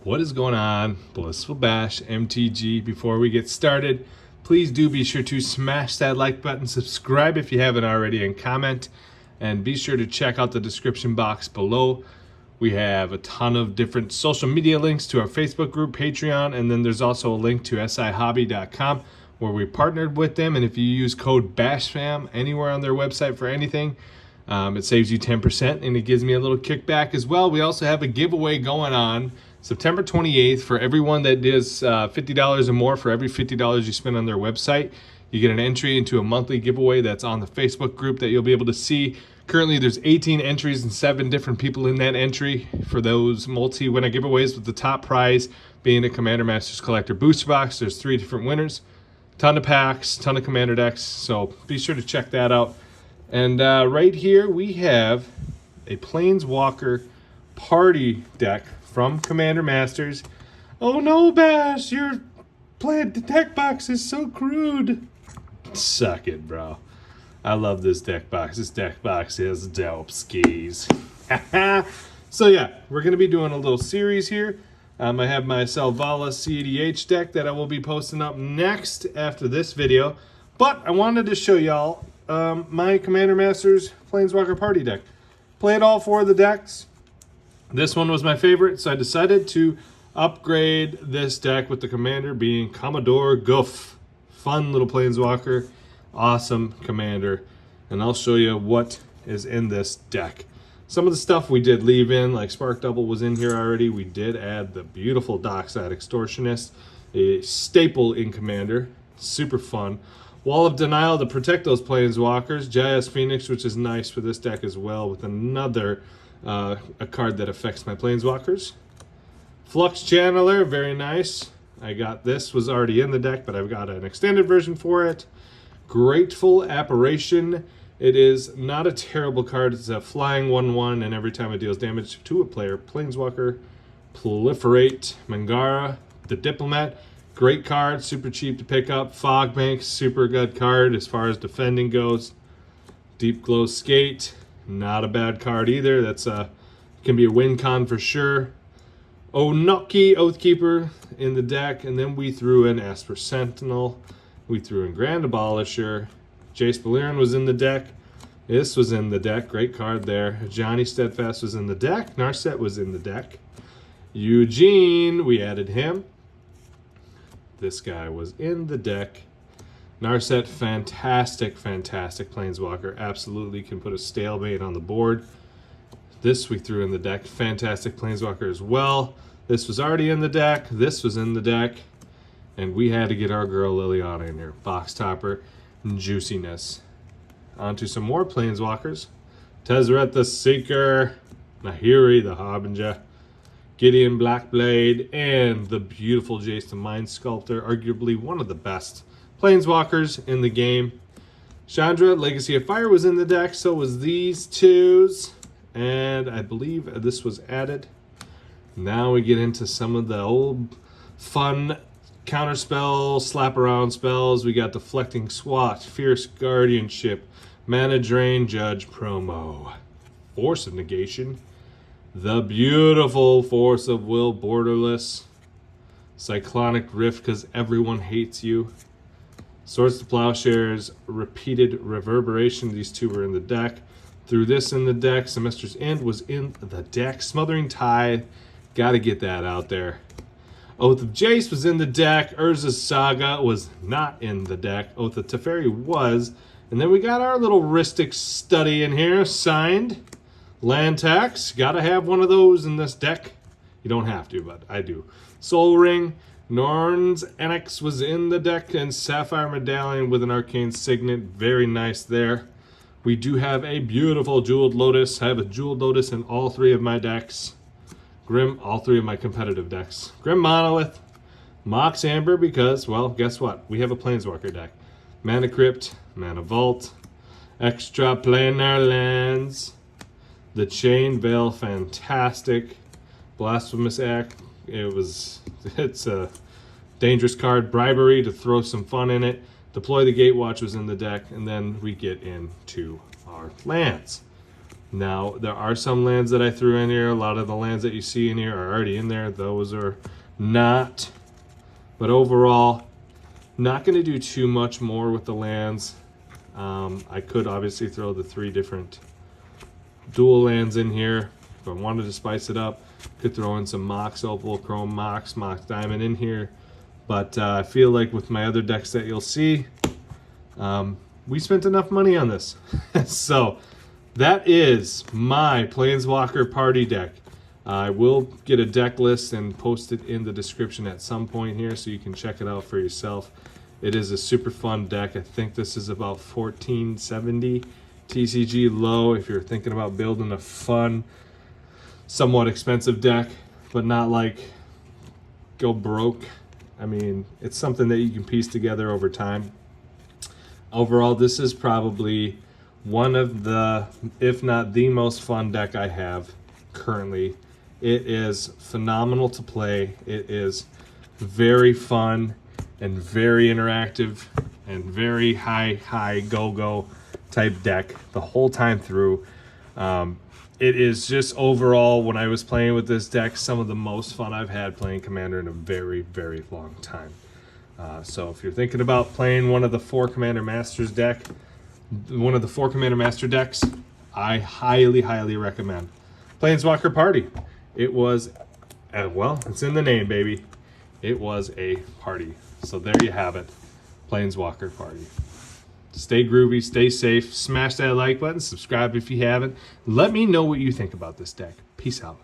What is going on? Blissful Bash MTG. Before we get started, please do be sure to smash that like button, subscribe if you haven't already, and comment. And be sure to check out the description box below. We have a ton of different social media links to our Facebook group, Patreon, and then there's also a link to sihobby.com where we partnered with them. And if you use code BASHFAM anywhere on their website for anything, it saves you 10% and it gives me a little kickback as well. We also have a giveaway going on September 28th for everyone that does $50 or more. For every $50 you spend on their website, you get an entry into a monthly giveaway that's on the Facebook group that you'll be able to see. Currently, there's 18 entries and 7 different people in that entry for those multi-winner giveaways, with the top prize being a Commander Masters Collector booster box. There's 3 different winners, ton of packs, ton of Commander decks, so be sure to check that out. And right here we have a Planeswalker Party deck from Commander Masters. Oh no, Bash, your deck box is so crude. Suck it, bro. I love this deck box. This deck box is dope skis. So yeah, we're going to be doing a little series here. I have my Selvala CEDH deck that I will be posting up next after this video. But I wanted to show y'all my Commander Masters Planeswalker Party deck. Played all 4 of the decks. This one was my favorite, so I decided to upgrade this deck with the commander being Commodore Goof. Fun little Planeswalker, awesome commander. And I'll show you what is in this deck. Some of the stuff we did leave in, like Spark Double was in here already. We did add the beautiful Dockside Extortionist, a staple in Commander. Super fun. Wall of Denial to protect those Planeswalkers. Jayas Phoenix, which is nice for this deck as well, with another a card that affects my Planeswalkers. Flux Channeler, very nice. I got this, was already in the deck, but I've got an extended version for it. Grateful Apparition. It is not a terrible card. It's a flying 1/1, and every time it deals damage to a player, Planeswalker, proliferate. Mangara, the Diplomat. Great card, super cheap to pick up. Fogbank, super good card as far as defending goes. Deep Glow Skate, not a bad card either. That's can be a win con for sure. Onoki, Oathkeeper in the deck, and then we threw in Esper Sentinel. We threw in Grand Abolisher. Jace Balerion was in the deck. This was in the deck. Great card there. Johnny Steadfast was in the deck. Narset was in the deck. Eugene, we added him. This guy was in the deck. Narset, fantastic, fantastic Planeswalker. Absolutely can put a stalemate on the board. This we threw in the deck. Fantastic Planeswalker as well. This was already in the deck. This was in the deck. And we had to get our girl Liliana in here. Box topper, juiciness. On to some more Planeswalkers. Tezzeret the Seeker. Nahiri the Harbinger. Gideon Blackblade. And the beautiful Jace the Mind Sculptor. Arguably one of the best Planeswalkers in the game. Chandra, Legacy of Fire was in the deck. So was these twos. And I believe this was added. Now we get into some of the old fun counterspell, slap around spells. We got Deflecting Swat, Fierce Guardianship, Mana Drain, Judge promo, Force of Negation, the beautiful Force of Will, Borderless, Cyclonic Rift because everyone hates you, Swords to Plowshares, Repeated Reverberation. These 2 were in the deck. Threw this in the deck. Semester's End was in the deck. Smothering Tide, got to get that out there. Oath of Jace was in the deck. Urza's Saga was not in the deck. Oath of Teferi was. And then we got our little Rhystic Study in here, signed. Land Tax, got to have one of those in this deck. You don't have to, but I do. Soul Ring, Norn's Annex was in the deck, and Sapphire Medallion with an Arcane Signet, very nice there. We do have a beautiful Jeweled Lotus. I have a Jeweled Lotus in all 3 of my decks. Grim, all 3 of my competitive decks. Grim Monolith, Mox Amber, because, well, guess what? We have a Planeswalker deck. Mana Crypt, Mana Vault, Extra Planar Lands, the Chain Veil, fantastic. Blasphemous Act, it's a dangerous card. Bribery, to throw some fun in it. Deploy the Gatewatch was in the deck, and then we get into our lands. Now, there are some lands that I threw in here. A lot of the lands that you see in here are already in there. Those are not. But overall, not going to do too much more with the lands. I could obviously throw the 3 different dual lands in here if I wanted to spice it up. Could throw in some Mox Opal, Chrome Mox, Mox Diamond in here. But I feel like with my other decks that you'll see, we spent enough money on this. So that is my Planeswalker Party deck. I will get a deck list and post it in the description at some point here so you can check it out for yourself. It is a super fun deck. I think this is about 1470 TCG low if you're thinking about building a fun, somewhat expensive deck, but not like go broke. I mean, it's something that you can piece together over time. Overall, this is probably one of the, if not the most fun deck I have currently. It is phenomenal to play. It is very fun and very interactive and very high go type deck the whole time through. It is just overall, when I was playing with this deck, some of the most fun I've had playing Commander in a very, very long time. So if you're thinking about playing one of the 4 Commander Masters deck, one of the 4 Commander Master decks, I highly recommend Planeswalker Party. It was, well, it's in the name, baby. It was a party. So there you have it, Planeswalker Party. Stay groovy, stay safe, smash that like button, subscribe if you haven't. Let me know what you think about this deck. Peace out.